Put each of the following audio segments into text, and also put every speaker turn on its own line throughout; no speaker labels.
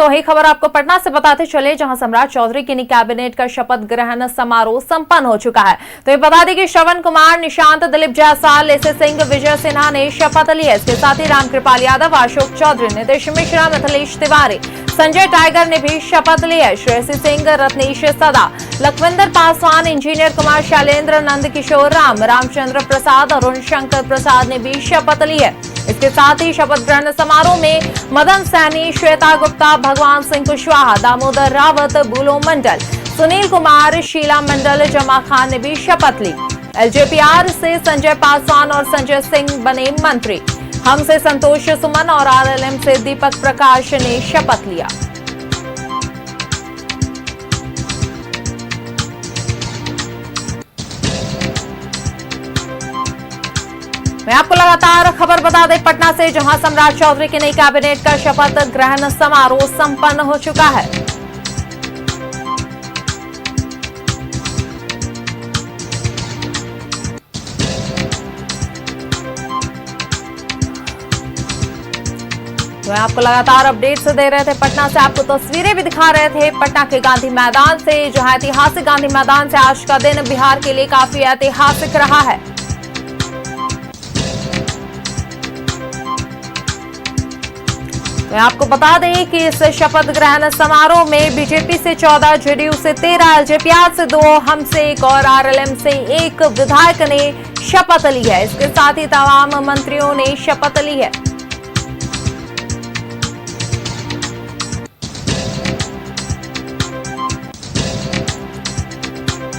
तो वही खबर आपको पटना से बताते चले, जहां सम्राट चौधरी की कैबिनेट का शपथ ग्रहण समारोह संपन्न हो चुका है। तो ये बता दें कि श्रवण कुमार, निशांत, दिलीप जायसवाल, लेसी सिंह, विजय सिन्हा ने शपथ ली है। इसके साथ ही रामकृपाल यादव, अशोक चौधरी, नीतीश मिश्रा, मिथिलेश तिवारी, संजय टाइगर ने भी शपथ ली है। श्रेयसी सिंह, रत्नेश सदा, लखविंदर पासवान, इंजीनियर कुमार, शैलेंद्र, नंद किशोर राम, रामचंद्र प्रसाद, अरुण शंकर प्रसाद ने भी शपथ ली है। इसके साथ ही शपथ ग्रहण समारोह में मदन सैनी, श्वेता गुप्ता, भगवान सिंह कुशवाहा, दामोदर रावत, बुलो मंडल, सुनील कुमार, शीला मंडल, जमा खान ने भी शपथ ली। एलजेपीआर से संजय पासवान और संजय सिंह बने मंत्री। हम से संतोष सुमन और आरएलएम से दीपक प्रकाश ने शपथ लिया। मैं आपको लगातार खबर बता दें पटना से, जहां सम्राट चौधरी की नई कैबिनेट का शपथ ग्रहण समारोह संपन्न हो चुका है। तो आपको लगातार अपडेट्स दे रहे थे पटना से, आपको तस्वीरें भी दिखा रहे थे पटना के गांधी मैदान से, जहां ऐतिहासिक गांधी मैदान से आज का दिन बिहार के लिए काफी ऐतिहासिक रहा है। मैं आपको बता दें कि इस शपथ ग्रहण समारोह में बीजेपी से 14, जेडीयू से 13, एलजेपीआर से 2, हम से 1 और आरएलएम से 1 विधायक ने शपथ ली है। इसके साथ ही तमाम मंत्रियों ने शपथ ली है।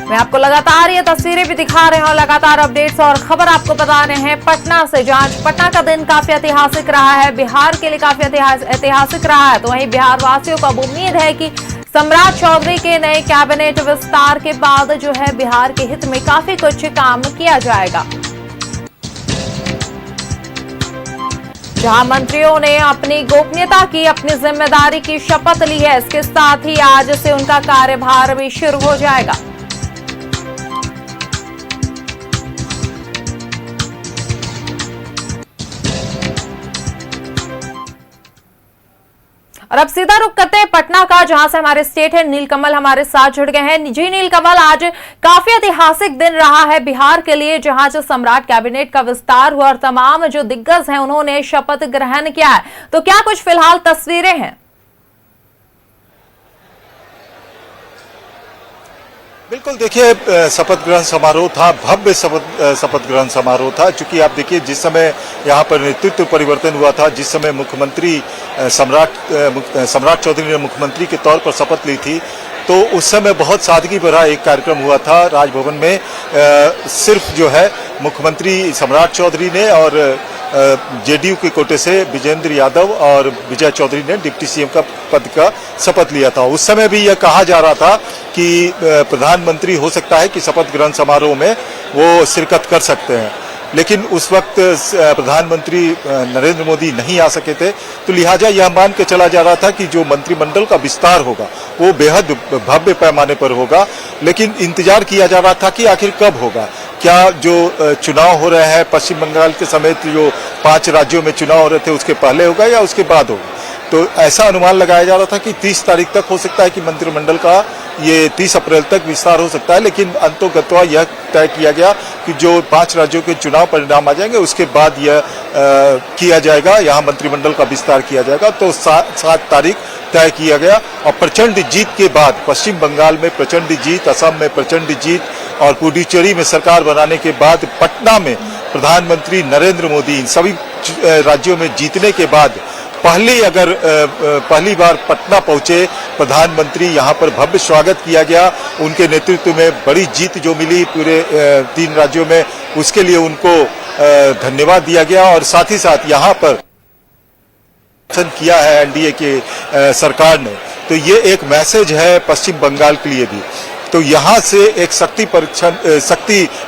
मैं आपको लगातार ये तस्वीरें भी दिखा रहे हैं और लगातार अपडेट्स और खबर आपको बता रहे हैं पटना से, जहां पटना का दिन काफी ऐतिहासिक रहा है, बिहार के लिए काफी ऐतिहासिक रहा है। तो वहीं बिहार वासियों को अब उम्मीद है कि सम्राट चौधरी के नए कैबिनेट विस्तार के बाद जो है बिहार के हित में काफी कुछ काम किया जाएगा। जहां मंत्रियों ने अपनी गोपनीयता की, अपनी जिम्मेदारी की शपथ ली है। इसके साथ ही आज से उनका कार्यभार भी शुरू हो जाएगा। और अब सीधा रुख करते हैं पटना का, जहां से हमारे स्टेट है नीलकमल हमारे साथ जुड़ गए हैं। जी नीलकमल, आज काफी ऐतिहासिक दिन रहा है बिहार के लिए, जहां जो सम्राट कैबिनेट का विस्तार हुआ और तमाम जो दिग्गज हैं उन्होंने शपथ ग्रहण किया है। तो क्या कुछ फिलहाल तस्वीरें हैं?
बिल्कुल, देखिए शपथ ग्रहण समारोह था, भव्य शपथ ग्रहण समारोह था। चूंकि आप देखिए जिस समय यहाँ पर नेतृत्व परिवर्तन हुआ था, जिस समय मुख्यमंत्री सम्राट चौधरी ने मुख्यमंत्री के तौर पर शपथ ली थी, तो उस समय बहुत सादगी भरा एक कार्यक्रम हुआ था राजभवन में। सिर्फ जो है मुख्यमंत्री सम्राट चौधरी ने और जेडीयू के कोटे से विजेंद्र यादव और विजय चौधरी ने डिप्टी सीएम का पद का शपथ लिया था। उस समय भी यह कहा जा रहा था कि प्रधानमंत्री हो सकता है कि शपथ ग्रहण समारोह में वो शिरकत कर सकते हैं, लेकिन उस वक्त प्रधानमंत्री नरेंद्र मोदी नहीं आ सके थे। तो लिहाजा यह मान के चला जा रहा था कि जो मंत्रिमंडल का विस्तार होगा वो बेहद भव्य पैमाने पर होगा, लेकिन इंतजार किया जा रहा था कि आखिर कब होगा। क्या जो चुनाव हो रहे हैं पश्चिम बंगाल के समेत जो 5 राज्यों में चुनाव हो रहे थे उसके पहले होगा या उसके बाद होगा। तो ऐसा अनुमान लगाया जा रहा था कि 30 तारीख तक हो सकता है कि मंत्रिमंडल का ये 30 अप्रैल तक विस्तार हो सकता है, लेकिन अंतोगत्वा यह तय किया गया कि जो 5 राज्यों के चुनाव परिणाम आ जाएंगे उसके बाद यह किया जाएगा, यहाँ मंत्रिमंडल का विस्तार किया जाएगा। तो 7 तारीख तय किया गया और प्रचंड जीत के बाद, पश्चिम बंगाल में प्रचंड जीत, असम में प्रचंड जीत और पुडुचेरी में सरकार बनाने के बाद पटना में प्रधानमंत्री नरेंद्र मोदी इन सभी राज्यों में जीतने के बाद पहली बार पटना पहुंचे प्रधानमंत्री। यहाँ पर भव्य स्वागत किया गया, उनके नेतृत्व में बड़ी जीत जो मिली पूरे 3 राज्यों में, उसके लिए उनको धन्यवाद दिया गया। और साथ ही साथ यहाँ पर किया है एनडीए के सरकार ने, तो ये एक मैसेज है पश्चिम बंगाल के लिए भी। तो यहाँ से एक शक्ति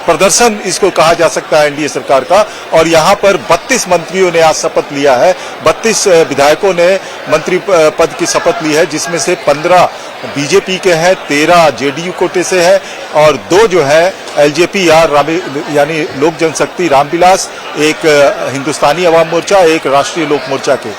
प्रदर्शन इसको कहा जा सकता है एनडीए सरकार का। और यहाँ पर 32 मंत्रियों ने आज शपथ लिया है, 32 विधायकों ने मंत्री पद की शपथ ली है, जिसमें से 15 बीजेपी के हैं, 13 जेडीयू कोटे से है और 2 जो है एलजेपीआर यानी लोक जनशक्ति रामविलास, एक हिंदुस्तानी अवाम मोर्चा, एक राष्ट्रीय लोक मोर्चा के।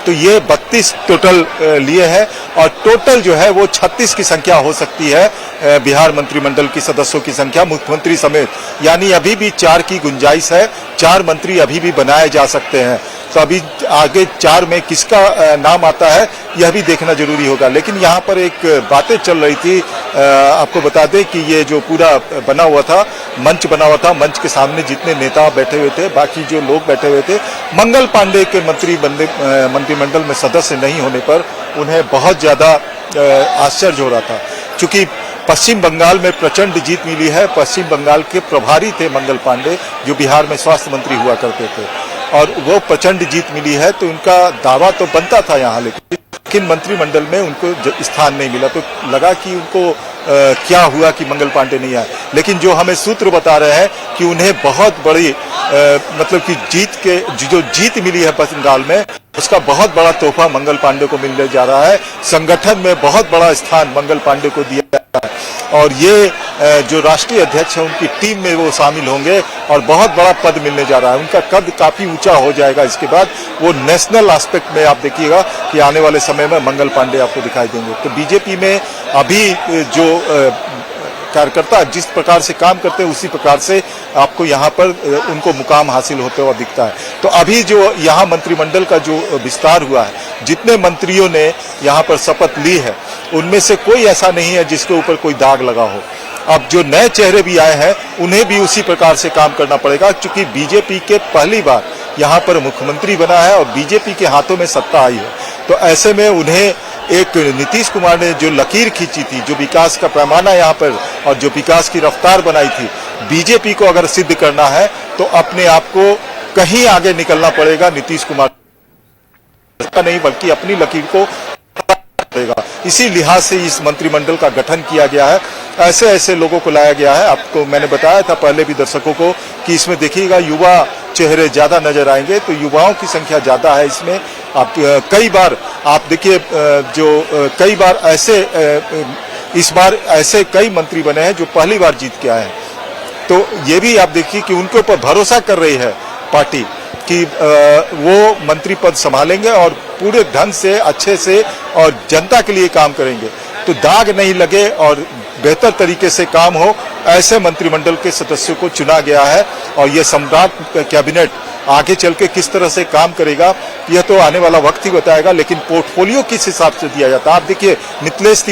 तो ये 32 टोटल लिए हैं और टोटल जो है वो 36 की संख्या हो सकती है बिहार मंत्रिमंडल की सदस्यों की संख्या मुख्यमंत्री समेत, यानी अभी भी 4 की गुंजाइश है, 4 मंत्री अभी भी बनाए जा सकते हैं। तो अभी आगे 4 में किसका नाम आता है यह भी देखना जरूरी होगा। लेकिन यहाँ पर एक बातें चल रही थी, आपको बता दें कि ये जो पूरा बना हुआ था, मंच बना हुआ था, मंच के सामने जितने नेता बैठे हुए थे, बाकी जो लोग बैठे हुए थे, मंगल पांडे के मंत्रिमंडल में सदस्य नहीं होने पर उन्हें बहुत ज्यादा आश्चर्य हो रहा था, क्योंकि पश्चिम बंगाल में प्रचंड जीत मिली है। पश्चिम बंगाल के प्रभारी थे मंगल पांडे, जो बिहार में स्वास्थ्य मंत्री हुआ करते थे, और वो प्रचंड जीत मिली है, तो उनका दावा तो बनता था यहाँ, लेकिन मंत्रिमंडल में उनको स्थान नहीं मिला। तो लगा कि उनको क्या हुआ कि मंगल पांडे नहीं आए, लेकिन जो हमें सूत्र बता रहे हैं कि उन्हें बहुत बड़ी मतलब कि जो जीत मिली है पश्चिम बंगाल में, उसका बहुत बड़ा तोहफा मंगल पांडे को मिलने जा रहा है। संगठन में बहुत बड़ा स्थान मंगल पांडे को दिया है और ये जो राष्ट्रीय अध्यक्ष है उनकी टीम में वो शामिल होंगे और बहुत बड़ा पद मिलने जा रहा है। उनका कद काफी ऊंचा हो जाएगा। इसके बाद वो नेशनल एस्पेक्ट में आप देखिएगा कि आने वाले समय में मंगल पांडे आपको दिखाई देंगे। तो बीजेपी में अभी जो कार्यकर्ता जिस प्रकार से काम करते हैं उसी प्रकार से आपको यहाँ पर उनको मुकाम हासिल होते हुआ दिखता है। तो अभी जो यहाँ मंत्रिमंडल का जो विस्तार हुआ है, जितने मंत्रियों ने यहाँ पर शपथ ली है, उनमें से कोई ऐसा नहीं है जिसके ऊपर कोई दाग लगा हो। अब जो नए चेहरे भी आए हैं उन्हें भी उसी प्रकार से काम करना पड़ेगा, क्योंकि बीजेपी के पहली बार यहाँ पर मुख्यमंत्री बना है और बीजेपी के हाथों में सत्ता आई है। तो ऐसे में उन्हें एक नीतीश कुमार ने जो लकीर खींची थी, जो विकास का पैमाना यहाँ पर और जो विकास की रफ्तार बनाई थी, बीजेपी को अगर सिद्ध करना है तो अपने आप को कहीं आगे निकलना पड़ेगा। नीतीश कुमार नहीं बल्कि अपनी लकीर को पड़ेगा। इसी लिहाज से इस मंत्रिमंडल का गठन किया गया है। ऐसे ऐसे लोगों को लाया गया है। आपको मैंने बताया था पहले भी दर्शकों को कि इसमें देखिएगा युवा चेहरे ज्यादा नजर आएंगे, तो युवाओं की संख्या ज्यादा है इसमें। आप कई बार आप देखिए कई बार ऐसे इस बार ऐसे कई मंत्री बने हैं जो पहली बार जीत के आए हैं। तो ये भी आप देखिए कि उनके ऊपर भरोसा कर रही है पार्टी कि वो मंत्री पद संभालेंगे और पूरे ढंग से अच्छे से और जनता के लिए काम करेंगे, तो दाग नहीं लगे और बेहतर तरीके से काम हो, ऐसे मंत्रिमंडल के सदस्यों को चुना गया है। और ये सम्राट कैबिनेट आगे चल के किस तरह से काम करेगा यह तो आने वाला वक्त ही बताएगा, लेकिन पोर्टफोलियो किस हिसाब से दिया जाता है। आप देखिए मिथिलेश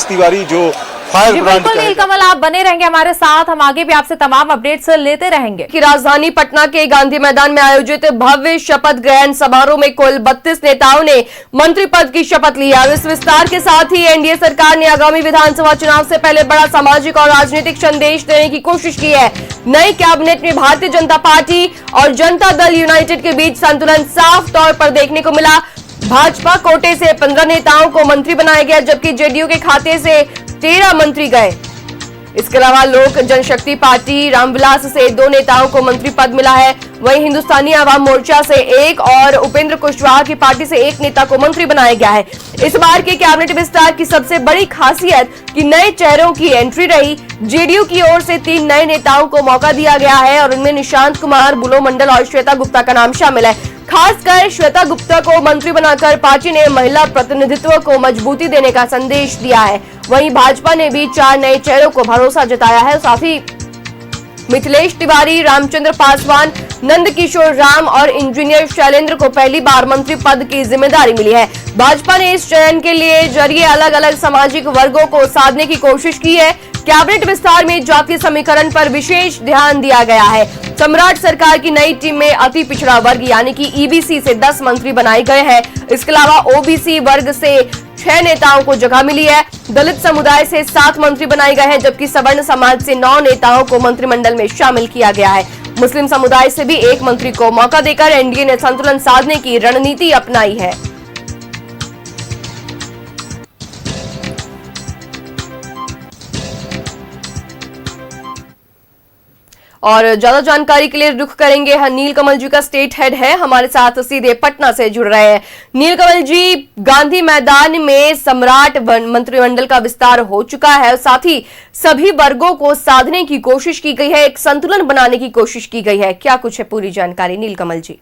तिवारी जो फायर ब्रांड का
नीलकमल, आप बने रहेंगे हमारे साथ, हम आगे भी आपसे तमाम अपडेट्स लेते रहेंगे।
कि राजधानी पटना के गांधी मैदान में आयोजित भव्य शपथ ग्रहण समारोह में कुल 32 नेताओं ने मंत्री पद की शपथ ली है। इस विस्तार के साथ ही एनडीए सरकार ने आगामी विधानसभा चुनाव से पहले बड़ा सामाजिक और राजनीतिक संदेश देने की कोशिश की है। नई कैबिनेट में भारतीय जनता पार्टी और जनता दल यूनाइटेड के बीच संतुलन साफ तौर पर देखने को मिला। भाजपा कोटे से 15 नेताओं को मंत्री बनाया गया, जबकि जेडीयू के खाते से 13 मंत्री गए। इसके अलावा लोक जनशक्ति पार्टी रामविलास से 2 नेताओं को मंत्री पद मिला है। वहीं हिंदुस्तानी आवाम मोर्चा से 1 और उपेंद्र कुशवाहा की पार्टी से 1 नेता को मंत्री बनाया गया है। इस बार के कैबिनेट विस्तार की सबसे बड़ी खासियत कि नए चेहरों की एंट्री रही। जेडीयू की ओर से 3 नए नेताओं को मौका दिया गया है और उनमें निशांत कुमार, बुलो मंडल और श्वेता गुप्ता का नाम शामिल है। खासकर श्वेता गुप्ता को मंत्री बनाकर पार्टी ने महिला प्रतिनिधित्व को मजबूती देने का संदेश दिया है। वहीं भाजपा ने भी 4 नए चेहरों को भरोसा जताया है। साथ ही मिथिलेश तिवारी, रामचंद्र पासवान, नंदकिशोर राम और इंजीनियर शैलेंद्र को पहली बार मंत्री पद की जिम्मेदारी मिली है। भाजपा ने इस चयन के लिए जरिए अलग अलग सामाजिक वर्गों को साधने की कोशिश की है। कैबिनेट विस्तार में जातीय समीकरण पर विशेष ध्यान दिया गया है। सम्राट सरकार की नई टीम में अति पिछड़ा वर्ग यानी कि ईबीसी से 10 मंत्री बनाए गए हैं। इसके अलावा ओबीसी वर्ग से 6 नेताओं को जगह मिली है। दलित समुदाय से 7 मंत्री बनाए गए हैं, जबकि सवर्ण समाज से 9 नेताओं को मंत्रिमंडल में शामिल किया गया है। मुस्लिम समुदाय से भी 1 मंत्री को मौका देकर एनडीए ने संतुलन साधने की रणनीति अपनाई है। और ज्यादा जानकारी के लिए रुख करेंगे नीलकमल जी का स्टेट हेड है हमारे साथ सीधे पटना से जुड़ रहे हैं। नीलकमल जी, गांधी मैदान में सम्राट मंत्रिमंडल का विस्तार हो चुका है और साथ ही सभी वर्गों को साधने की कोशिश की गई है, एक संतुलन बनाने की कोशिश की गई है, क्या कुछ है पूरी जानकारी नीलकमल जी?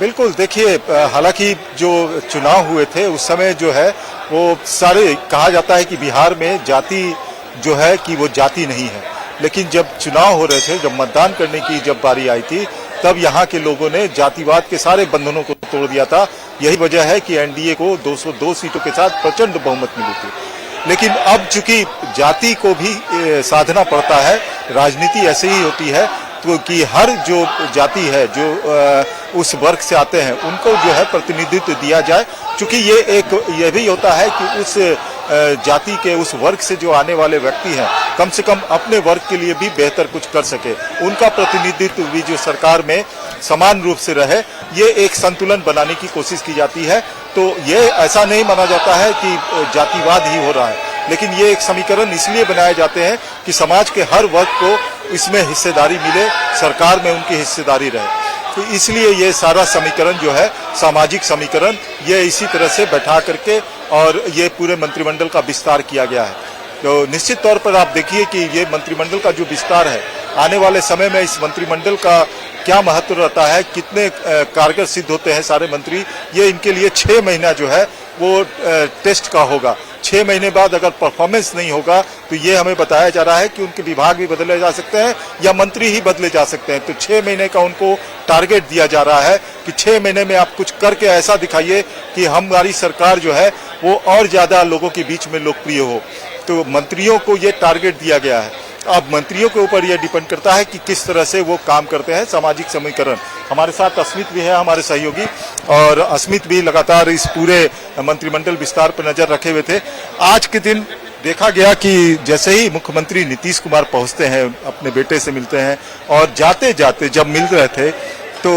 बिल्कुल, देखिए हालांकि जो चुनाव हुए थे उस समय जो है वो सारे कहा जाता है कि बिहार में जाति जो है कि वो जाति नहीं है, लेकिन जब चुनाव हो रहे थे, जब मतदान करने की जब बारी आई थी, तब यहाँ के लोगों ने जातिवाद के सारे बंधनों को तोड़ दिया था। यही वजह है कि एनडीए को 202 सीटों के साथ प्रचंड बहुमत मिली थी। लेकिन अब चूंकि जाति को भी साधना पड़ता है, राजनीति ऐसे ही होती है, तो कि हर जो जाति है, जो उस वर्ग से आते हैं, उनको जो है प्रतिनिधित्व दिया जाए। चूंकि ये भी होता है कि उस जाति के उस वर्ग से जो आने वाले व्यक्ति हैं, कम से कम अपने वर्ग के लिए भी बेहतर कुछ कर सके, उनका प्रतिनिधित्व भी जो सरकार में समान रूप से रहे, ये एक संतुलन बनाने की कोशिश की जाती है। तो ये ऐसा नहीं माना जाता है कि जातिवाद ही हो रहा है, लेकिन ये एक समीकरण इसलिए बनाए जाते हैं कि समाज के हर वर्ग को इसमें हिस्सेदारी मिले, सरकार में उनकी हिस्सेदारी रहे। तो इसलिए ये सारा समीकरण जो है, सामाजिक समीकरण, ये इसी तरह से बैठा करके और ये पूरे मंत्रिमंडल का विस्तार किया गया है। तो निश्चित तौर पर आप देखिए कि ये मंत्रिमंडल का जो विस्तार है, आने वाले समय में इस मंत्रिमंडल का क्या महत्व रहता है, कितने कारगर सिद्ध होते हैं सारे मंत्री, ये इनके लिए 6 महीना जो है वो टेस्ट का होगा। 6 महीने बाद अगर परफॉर्मेंस नहीं होगा तो ये हमें बताया जा रहा है कि उनके विभाग भी बदले जा सकते हैं या मंत्री ही बदले जा सकते हैं। तो 6 महीने का उनको टारगेट दिया जा रहा है कि 6 महीने में आप कुछ करके ऐसा दिखाइए कि हमारी सरकार जो है वो और ज्यादा लोगों के बीच में लोकप्रिय हो। तो मंत्रियों को ये टारगेट दिया गया है। अब मंत्रियों के ऊपर यह डिपेंड करता है कि किस तरह से वो काम करते हैं। सामाजिक समीकरण, हमारे साथ अस्मित भी है, हमारे सहयोगी, और अस्मित भी लगातार इस पूरे मंत्रिमंडल विस्तार पर नजर रखे हुए थे। आज के दिन देखा गया कि जैसे ही मुख्यमंत्री नीतीश कुमार पहुंचते हैं, अपने बेटे से मिलते हैं, और जाते जाते जब मिल रहे थे तो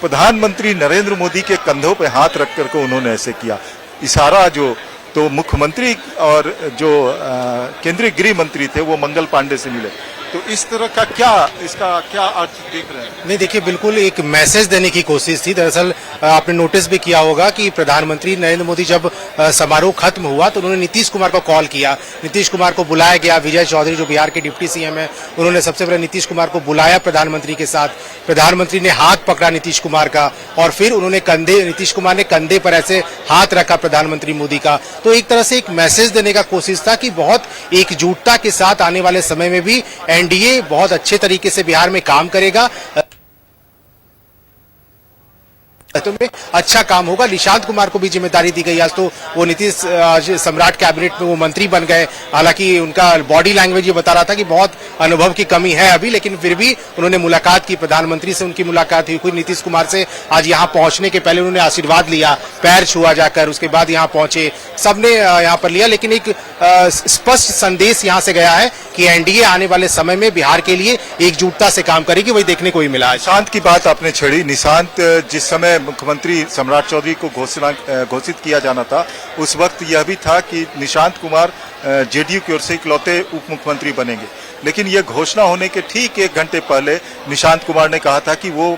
प्रधानमंत्री नरेंद्र मोदी के कंधों पे हाथ रख करके उन्होंने ऐसे किया इशारा। जो तो मुख्यमंत्री और जो केंद्रीय गृह मंत्री थे वो मंगल पांडे से मिले। तो इस तरह का इसका क्या अर्थ देख रहे हैं?
नहीं, देखिए, बिल्कुल एक मैसेज देने की कोशिश थी। दरअसल आपने नोटिस भी किया होगा कि प्रधानमंत्री नरेंद्र मोदी जब समारोह खत्म हुआ तो उन्होंने नीतीश कुमार को कॉल किया। नीतीश कुमार को बुलाया गया। विजय चौधरी जो बिहार के डिप्टी सीएम है, उन्होंने सबसे पहले नीतीश कुमार को बुलाया प्रधानमंत्री के साथ। प्रधानमंत्री ने हाथ पकड़ा नीतीश कुमार का, और फिर उन्होंने नीतीश कुमार ने कंधे पर ऐसे हाथ रखा प्रधानमंत्री मोदी का। तो एक तरह से एक मैसेज देने का कोशिश था कि बहुत एकजुटता के साथ आने वाले समय में भी एनडीए बहुत अच्छे तरीके से बिहार में काम करेगा, तो में अच्छा काम होगा। निशांत कुमार को भी जिम्मेदारी दी गई। आज तो वो नीतीश सम्राट कैबिनेट में वो मंत्री बन गए। हालांकि उनका बॉडी लैंग्वेज ये बता रहा था कि बहुत अनुभव की कमी है अभी, लेकिन फिर भी उन्होंने मुलाकात की, प्रधानमंत्री से उनकी मुलाकात हुई। खुद नीतीश कुमार से आज यहाँ पहुंचने के पहले उन्होंने आशीर्वाद लिया, पैर छुआ जाकर, उसके बाद यहाँ पहुंचे, सबने यहाँ पर लिया। लेकिन एक स्पष्ट संदेश यहाँ से गया है कि एनडीए आने वाले समय में बिहार के लिए एकजुटता से काम करेगी, वही देखने को ही मिला।
निशांत की बात आपने छेड़ी। निशांत जिस समय मुख्यमंत्री सम्राट चौधरी को घोषित किया जाना था, उस वक्त यह भी था कि निशांत कुमार जेडीयू की ओर से इकलौते उप मुख्यमंत्री बनेंगे। लेकिन यह घोषणा होने के ठीक 1 घंटे पहले निशांत कुमार ने कहा था कि वो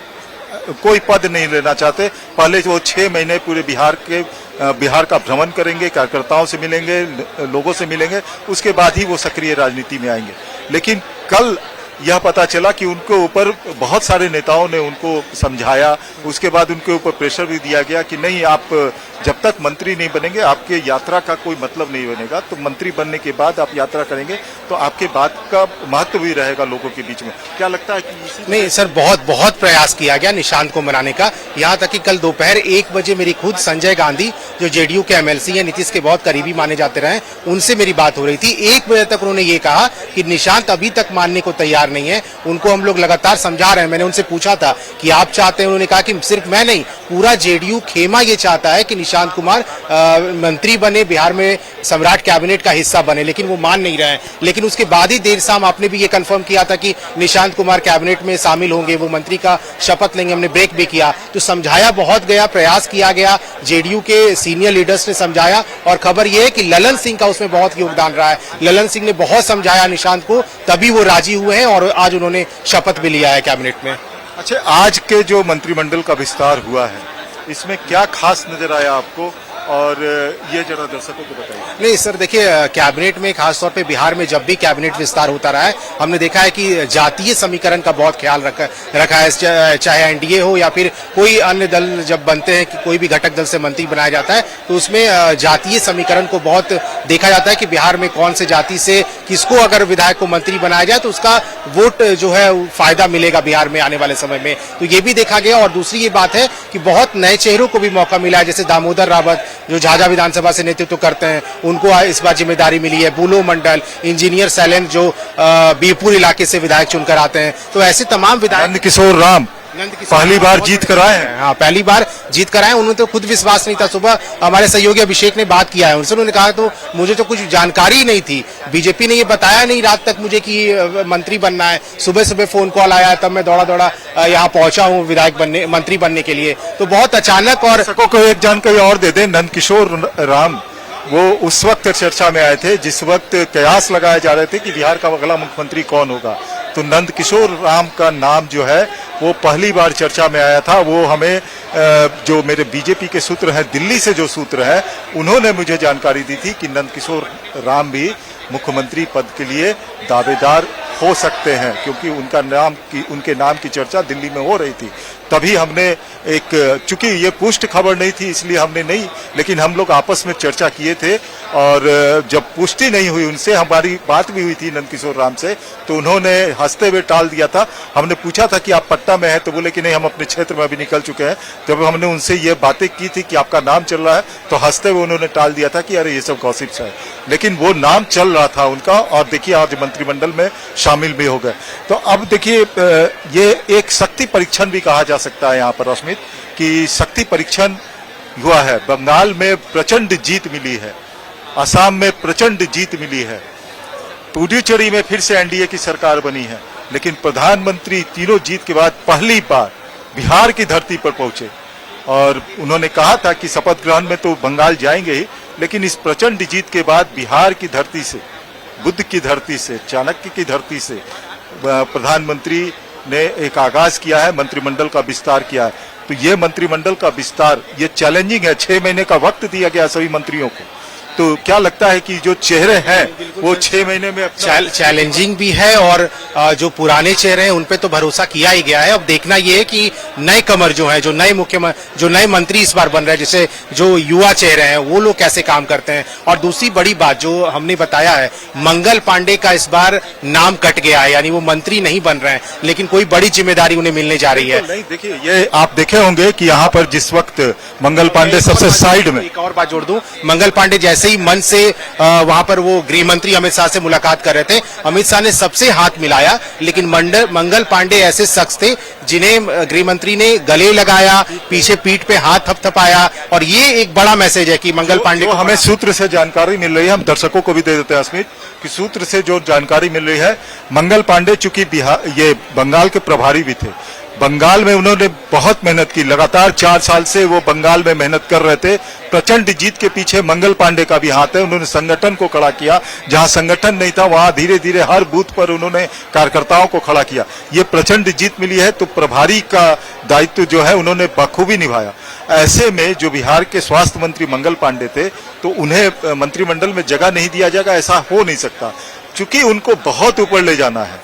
कोई पद नहीं लेना चाहते। पहले वो 6 महीने पूरे बिहार का भ्रमण करेंगे, कार्यकर्ताओं से मिलेंगे, लोगों से मिलेंगे, उसके बाद ही वो सक्रिय राजनीति में आएंगे। लेकिन कल यह पता चला कि उनके ऊपर बहुत सारे नेताओं ने उनको समझाया, उसके बाद उनके ऊपर प्रेशर भी दिया गया कि नहीं, आप जब तक मंत्री नहीं बनेंगे आपके यात्रा का कोई मतलब नहीं बनेगा। तो मंत्री बनने के बाद आप यात्रा करेंगे तो आपके बात का महत्व भी रहेगा लोगों के बीच में। क्या लगता है कि
नहीं सर, बहुत प्रयास किया गया निशांत को मनाने का। यहाँ तक कि कल दोपहर 1 बजे मेरी खुद संजय गांधी जो जेडीयू के एमएलसी हैं, नीतीश के बहुत करीबी माने जाते रहे, उनसे मेरी बात हो रही थी। 1 बजे तक उन्होंने ये कहा कि निशांत अभी तक मानने को तैयार नहीं है, उनको हम लोग लगातार समझा रहे हैं। मैंने उनसे पूछा था कि आप चाहते हैं, उन्होंने कहा कि सिर्फ मैं नहीं, पूरा जेडीयू खेमा ये चाहता है कि निशांत कुमार मंत्री बने, बिहार में सम्राट कैबिनेट का हिस्सा बने, लेकिन वो मान नहीं रहे हैं। लेकिन उसके बाद ही देर शाम आपने भी ये कंफर्म किया था कि निशांत कुमार कैबिनेट में शामिल होंगे, वो मंत्री का शपथ लेंगे। हमने ब्रेक भी किया, तो समझाया बहुत गया, प्रयास किया गया, जेडीयू के सीनियर लीडर्स ने समझाया। और खबर यह है कि ललन सिंह का उसमें बहुत योगदान रहा है। ललन सिंह ने बहुत समझाया निशांत को, तभी वो राजी हुए हैं और आज उन्होंने शपथ भी लिया है कैबिनेट में।
अच्छा, आज के जो मंत्रिमंडल का विस्तार हुआ है, इसमें क्या खास नजर आया आपको और ये जरा दर्शकों को बताइए।
नहीं सर, देखिए कैबिनेट में खासतौर पे बिहार में जब भी कैबिनेट विस्तार होता रहा है, हमने देखा है कि जातीय समीकरण का बहुत ख्याल रखा है। चाहे एनडीए हो या फिर कोई अन्य दल जब बनते हैं, कि कोई भी घटक दल से मंत्री बनाया जाता है, तो उसमें जातीय समीकरण को बहुत देखा जाता है कि बिहार में कौन से जाति से किसको अगर विधायक को मंत्री बनाया जाए तो उसका वोट जो है फायदा मिलेगा बिहार में आने वाले समय में। तो ये भी देखा गया। और दूसरी ये बात है कि बहुत नए चेहरों को भी मौका मिला है, जैसे दामोदर रावत जो झाझा विधानसभा से नेतृत्व करते हैं, उनको इस बार जिम्मेदारी मिली है। बुलो मंडल, इंजीनियर सैलेंट जो बीरपुर इलाके से विधायक चुनकर आते हैं। तो ऐसे तमाम विधायक,
नंदकिशोर राम पहली बार जीत कर आए हैं।
हाँ, पहली बार जीत कर आए। उन्हें तो खुद विश्वास नहीं था। सुबह हमारे सहयोगी अभिषेक ने बात किया है उनसे, उन्होंने कहा तो मुझे तो कुछ जानकारी ही नहीं थी, बीजेपी ने ये बताया नहीं रात तक मुझे कि मंत्री बनना है। सुबह सुबह फोन कॉल आया, तब मैं दौड़ा यहाँ पहुंचा हूँ मंत्री बनने के लिए। तो बहुत अचानक। और
दर्शकों को एक जानकारी और दे दें, नंदकिशोर राम वो उस वक्त चर्चा में आए थे जिस वक्त कयास लगाए जा रहे थे कि बिहार का अगला मुख्यमंत्री कौन होगा। तो नंदकिशोर राम का नाम जो है वो पहली बार चर्चा में आया था। वो हमें जो मेरे बीजेपी के सूत्र हैं, दिल्ली से जो सूत्र है, उन्होंने मुझे जानकारी दी थी कि नंदकिशोर राम भी मुख्यमंत्री पद के लिए दावेदार हो सकते हैं, क्योंकि उनके नाम की चर्चा दिल्ली में हो रही थी। तभी हमने चूंकि ये पुष्ट खबर नहीं थी इसलिए हमने नहीं, लेकिन हम लोग आपस में चर्चा किए थे और जब पुष्टि नहीं हुई उनसे, हमारी बात भी हुई थी नंदकिशोर राम से, तो उन्होंने हंसते हुए टाल दिया था। हमने पूछा था कि आप पट्टा में हैं, तो बोले कि नहीं, हम अपने क्षेत्र में अभी निकल चुके हैं। जब हमने उनसे ये बातें की थी कि आपका नाम चल रहा है, तो हंसते हुए उन्होंने टाल दिया था कि अरे ये सब गॉसिप्स है। लेकिन वो नाम चल रहा था उनका, और देखिए आज मंत्रिमंडल में शामिल भी हो गए। तो अब देखिए ये एक शक्ति परीक्षण भी कहा जा सकता है यहाँ पर अश्मित, कि शक्ति परीक्षण हुआ है। बंगाल में प्रचंड जीत मिली है, असम में प्रचंड जीत मिली है, पुडुचेरी में फिर से एनडीए की सरकार बनी है, लेकिन प्रधानमंत्री तीनों जीत के बाद पहली बार बिहार की धरती पर पहुंचे। और उन्होंने कहा था कि शपथ ग्रहण में तो बंगाल जाएंगे ही, लेकिन इस प्रचंड जीत के बाद बिहार की धरती से, बुद्ध की धरती से, चाणक्य की धरती से प्रधानमंत्री ने एक आगाज किया है, मंत्रिमंडल का विस्तार किया है। तो ये मंत्रिमंडल का विस्तार ये चैलेंजिंग है। 6 महीने का वक्त दिया गया सभी मंत्रियों को। तो क्या लगता है कि जो चेहरे हैं वो 6 महीने में
चैलेंजिंग भी है, और जो पुराने चेहरे हैं उन पे तो भरोसा किया ही गया है। अब देखना ये है कि नए कमर जो हैं, जो नए मंत्री इस बार बन रहे हैं, जैसे जो युवा चेहरे हैं, वो लोग कैसे काम करते हैं। और दूसरी बड़ी बात जो हमने बताया है, मंगल पांडे का इस बार नाम कट गया है, यानी वो मंत्री नहीं बन रहे हैं, लेकिन कोई बड़ी जिम्मेदारी उन्हें मिलने जा रही है।
नहीं, देखिए ये आप देखे होंगे कि यहाँ पर जिस वक्त मंगल पांडे सबसे साइड में,
एक और बात जोड़ दूं, मंगल पांडे जैसे ही मन से वहां पर वो गृह मंत्री अमित शाह से मुलाकात कर रहे थे, अमित शाह ने सबसे हाथ मिलाया, लेकिन मंगल पांडे ऐसे शख्स थे जिन्हें गृह मंत्री ने गले लगाया, पीछे पीठ पे हाथ थपथपाया। और ये एक बड़ा मैसेज है कि मंगल पांडे को
हमें सूत्र से जानकारी मिल रही है, हम दर्शकों को भी दे देते हैं अस्मित, कि सूत्र से जो जानकारी मिल रही है, मंगल पांडे चूंकि ये बंगाल के प्रभारी भी थे, बंगाल में उन्होंने बहुत मेहनत की, लगातार 4 साल से वो बंगाल में मेहनत कर रहे थे। प्रचंड जीत के पीछे मंगल पांडे का भी हाथ है। उन्होंने संगठन को खड़ा किया, जहां संगठन नहीं था वहां धीरे धीरे हर बूथ पर उन्होंने कार्यकर्ताओं को खड़ा किया। ये प्रचंड जीत मिली है, तो प्रभारी का दायित्व जो है उन्होंने बखूबी निभाया। ऐसे में जो बिहार के स्वास्थ्य मंत्री मंगल पांडे थे, तो उन्हें मंत्रिमंडल में जगह नहीं दिया जाएगा, ऐसा हो नहीं सकता, क्योंकि उनको बहुत ऊपर ले जाना है।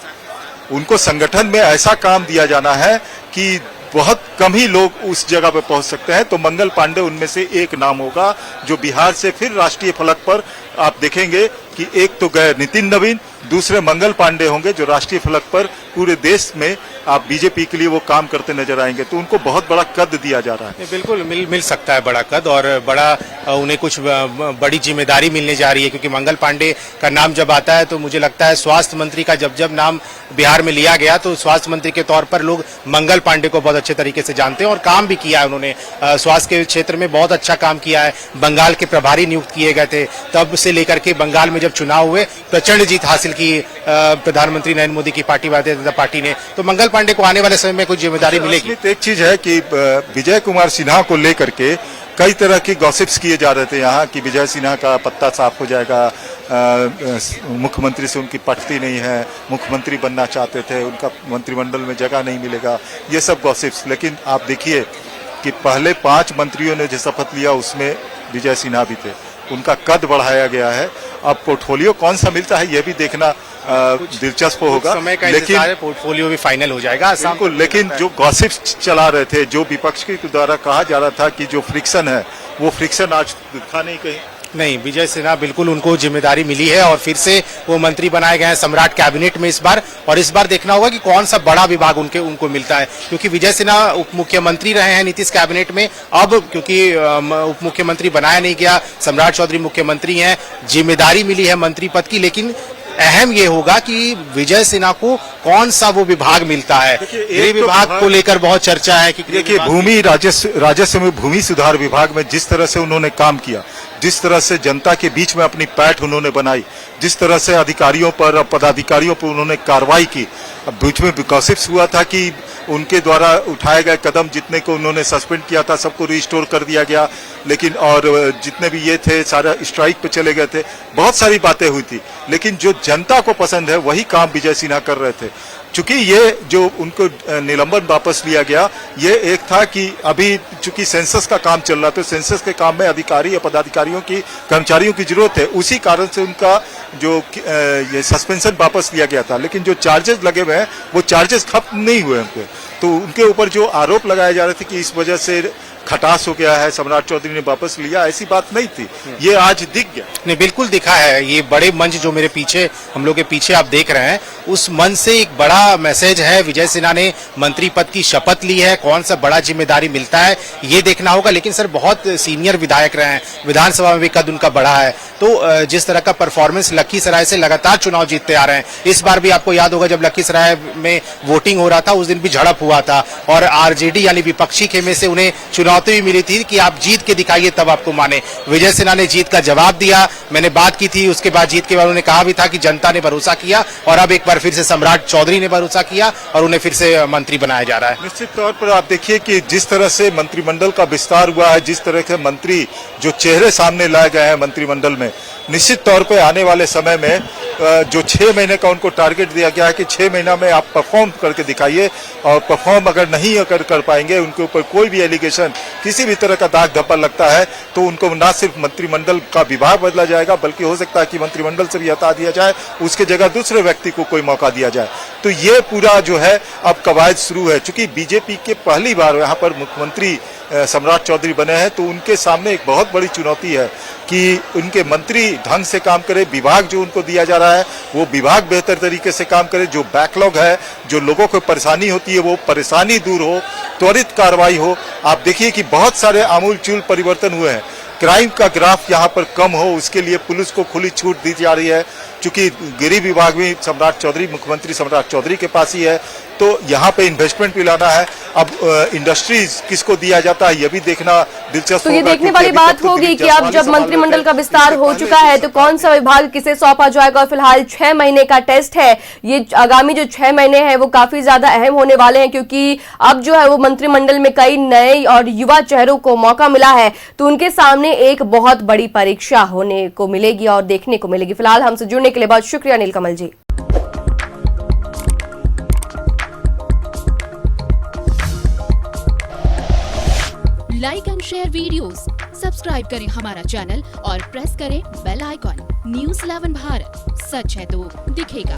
उनको संगठन में ऐसा काम दिया जाना है कि बहुत कम ही लोग उस जगह पे पहुंच सकते हैं। तो मंगल पांडे उनमें से एक नाम होगा जो बिहार से फिर राष्ट्रीय फलक पर आप देखेंगे कि एक तो गए नितिन नवीन, दूसरे मंगल पांडे होंगे जो राष्ट्रीय फलक पर पूरे देश में आप बीजेपी के लिए वो काम करते नजर आएंगे। तो उनको बहुत बड़ा कद दिया जा रहा है।
बिल्कुल मिल सकता है बड़ा कद, और बड़ा उन्हें कुछ बड़ी जिम्मेदारी मिलने जा रही है, क्योंकि मंगल पांडे का नाम जब आता है तो मुझे लगता है स्वास्थ्य मंत्री का जब नाम बिहार में लिया गया तो स्वास्थ्य मंत्री के तौर पर लोग मंगल पांडे को बहुत अच्छे तरीके से जानते हैं, और काम भी किया है उन्होंने। स्वास्थ्य के क्षेत्र में बहुत अच्छा काम किया है। बंगाल के प्रभारी नियुक्त किए गए थे, तब से लेकर के बंगाल में जब चुनाव हुए प्रचंड जीत हासिल की प्रधानमंत्री नरेंद्र मोदी की पार्टी, भारतीय जनता पार्टी ने। तो मंगल पांडे को आने वाले समय में कुछ जिम्मेदारी मिलेगी।
एक चीज है कि विजय कुमार सिन्हा को लेकर के कई तरह की गॉसिप्स किए जा रहे थे यहाँ, कि विजय सिन्हा का पत्ता साफ हो जाएगा, मुख्यमंत्री से उनकी पटती नहीं है, मुख्यमंत्री बनना चाहते थे, उनका मंत्रिमंडल में जगह नहीं मिलेगा, ये सब गॉसिप्स। लेकिन आप देखिए कि पहले 5 मंत्रियों ने जो शपथ लिया उसमें विजय सिन्हा भी थे, उनका कद बढ़ाया गया है। अब पोर्टफोलियो कौन सा मिलता है ये भी देखना दिलचस्प होगा,
समय का
लेकिन
इंतजार है, पोर्टफोलियो भी फाइनल हो जाएगा।
बिल्कुल, लेकिन जो गॉसिप्स चला रहे थे, जो विपक्ष के द्वारा कहा जा रहा था कि जो फ्रिक्शन है, वो फ्रिक्शन आज दिखा नहीं कहीं।
नहीं, विजय सिन्हा बिल्कुल उनको जिम्मेदारी मिली है और फिर से वो मंत्री बनाए गए हैं सम्राट कैबिनेट में इस बार। और इस बार देखना होगा कि कौन सा बड़ा विभाग उनको मिलता है, क्योंकि विजय सिन्हा उप मुख्यमंत्री रहे हैं नीतीश कैबिनेट में। अब क्योंकि उप मुख्यमंत्री बनाया नहीं गया, सम्राट चौधरी मुख्यमंत्री हैं, जिम्मेदारी मिली है मंत्री पद की, लेकिन अहम ये होगा कि विजय सिन्हा को कौन सा वो विभाग मिलता है। गृह विभाग को लेकर बहुत चर्चा है कि
देखिए, भूमि राजस्व में भूमि सुधार विभाग में जिस तरह से उन्होंने काम किया, जिस तरह से जनता के बीच में अपनी पैठ उन्होंने बनाई, जिस तरह से अधिकारियों पर और पदाधिकारियों पर उन्होंने कार्रवाई की। अब बीच में गॉसिप्स हुआ था कि उनके द्वारा उठाए गए कदम, जितने को उन्होंने सस्पेंड किया था सबको रिस्टोर कर दिया गया, लेकिन और जितने भी ये थे सारा स्ट्राइक पे चले गए थे, बहुत सारी बातें हुई थी। लेकिन जो जनता को पसंद है वही काम विजय सिन्हा कर रहे थे। चूंकि ये जो उनको निलंबन वापस लिया गया, ये एक था कि अभी चूंकि सेंसस का काम चल रहा था, सेंसस के काम में अधिकारी या पदाधिकारियों की, कर्मचारियों की जरूरत है, उसी कारण से उनका जो ये सस्पेंशन वापस लिया गया था। लेकिन जो चार्जेस लगे हुए हैं वो चार्जेस खत्म नहीं हुए उनके, तो उनके ऊपर जो आरोप लगाए जा रहे थे कि इस वजह से खटास हो गया है, सम्राट चौधरी ने वापस लिया, ऐसी बात नहीं थी। ये आज दिख गया।
नहीं, बिल्कुल दिखा है। ये बड़े मंच जो मेरे पीछे, हम लोग के पीछे आप देख रहे हैं, उस मंच से एक बड़ा मैसेज है। विजय सिन्हा ने मंत्री पद की शपथ ली है, कौन सा बड़ा जिम्मेदारी मिलता है ये देखना होगा। लेकिन सर बहुत सीनियर विधायक रहे हैं, विधानसभा में भी कद उनका बड़ा है, तो जिस तरह का परफॉर्मेंस लखीसराय से लगातार चुनाव जीतते आ रहे हैं। इस बार भी आपको याद होगा जब लखीसराय में वोटिंग हो रहा था, उस दिन भी झड़प हुआ था और आरजेडी यानी विपक्षी खेमे से उन्हें चुनाव भी मिली थी कि आप जीत के दिखाइए तब आपको माने। विजय सिन्हा ने जीत का जवाब दिया, मैंने बात की थी उसके बाद, जीत के बाद उन्होंने कहा भी था कि जनता ने भरोसा किया और अब एक बार फिर से सम्राट चौधरी ने भरोसा किया और उन्हें फिर से मंत्री बनाया जा रहा है।
निश्चित तौर पर आप देखिए कि जिस तरह से मंत्रिमंडल का विस्तार हुआ है, जिस तरह के मंत्री जो चेहरे सामने लाए गए हैं मंत्रिमंडल में, निश्चित तौर पर आने वाले समय में जो 6 महीने का उनको टारगेट दिया गया है कि 6 महीना में आप परफॉर्म करके दिखाइए, और परफॉर्म अगर नहीं कर पाएंगे, उनके ऊपर कोई भी एलिगेशन, किसी भी तरह का दाग धब्बा लगता है, तो उनको न सिर्फ मंत्रिमंडल का विभाग बदला जाएगा, बल्कि हो सकता है कि मंत्रिमंडल से भी हटा दिया जाए, उसके जगह दूसरे व्यक्ति को कोई मौका दिया जाए। तो ये पूरा जो है अब कवायद शुरू है। चूंकि बीजेपी के पहली बार यहाँ पर मुख्यमंत्री सम्राट चौधरी बने हैं, तो उनके सामने एक बहुत बड़ी चुनौती है कि उनके मंत्री ढंग से काम करे, विभाग जो उनको दिया जा रहा है वो विभाग बेहतर तरीके से काम करे, जो बैकलॉग है, जो लोगों को परेशानी होती है वो परेशानी दूर हो, त्वरित कार्रवाई हो। आप देखिए कि बहुत सारे आमूलचूल परिवर्तन हुए हैं। क्राइम का ग्राफ यहाँ पर कम हो, उसके लिए पुलिस को खुली छूट दी जा रही है। चूंकि गृह विभाग भी सम्राट चौधरी, मुख्यमंत्री सम्राट चौधरी के पास ही है, तो यहाँ पे इन्वेस्टमेंट भी लाना है। अब इंडस्ट्रीज किसको दिया जाता है ये भी देखना दिलचस्प
तो ये देखने वाली बात होगी कि अब जब मंत्रिमंडल का विस्तार हो चुका है तो कौन सा विभाग किसे सौंपा जाएगा। फिलहाल 6 महीने का टेस्ट है, ये आगामी जो 6 महीने हैं वो काफी ज्यादा अहम होने वाले हैं, क्योंकि अब जो है वो मंत्रिमंडल में कई नए और युवा चेहरों को मौका मिला है, तो उनके सामने एक बहुत बड़ी परीक्षा होने को मिलेगी और देखने को मिलेगी। फिलहाल हमसे जुड़ने के लिए बहुत शुक्रिया Neelkamal ji.
Like and share videos, subscribe करें हमारा चैनल और प्रेस करें बेल आइकॉन। न्यूज़ 11 भारत, सच है तो दिखेगा।